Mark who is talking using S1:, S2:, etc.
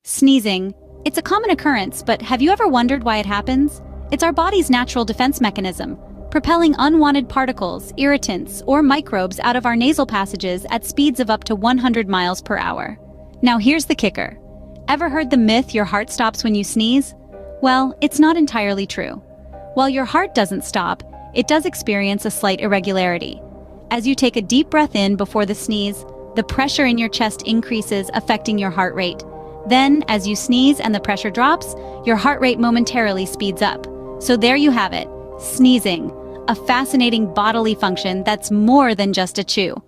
S1: Sneezing. It's a common occurrence, but have you ever wondered why it happens? It's our body's natural defense mechanism, propelling unwanted particles, irritants, or microbes out of our nasal passages at speeds of up to 100 miles per hour. Now here's the kicker. Ever heard the myth your heart stops when you sneeze? Well, it's not entirely true. While your heart doesn't stop, it does experience a slight irregularity. As you take a deep breath in before the sneeze, the pressure in your chest increases, affecting your heart rate. Then, as you sneeze and the pressure drops, your heart rate momentarily speeds up. So there you have it, sneezing, a fascinating bodily function that's more than just a chew.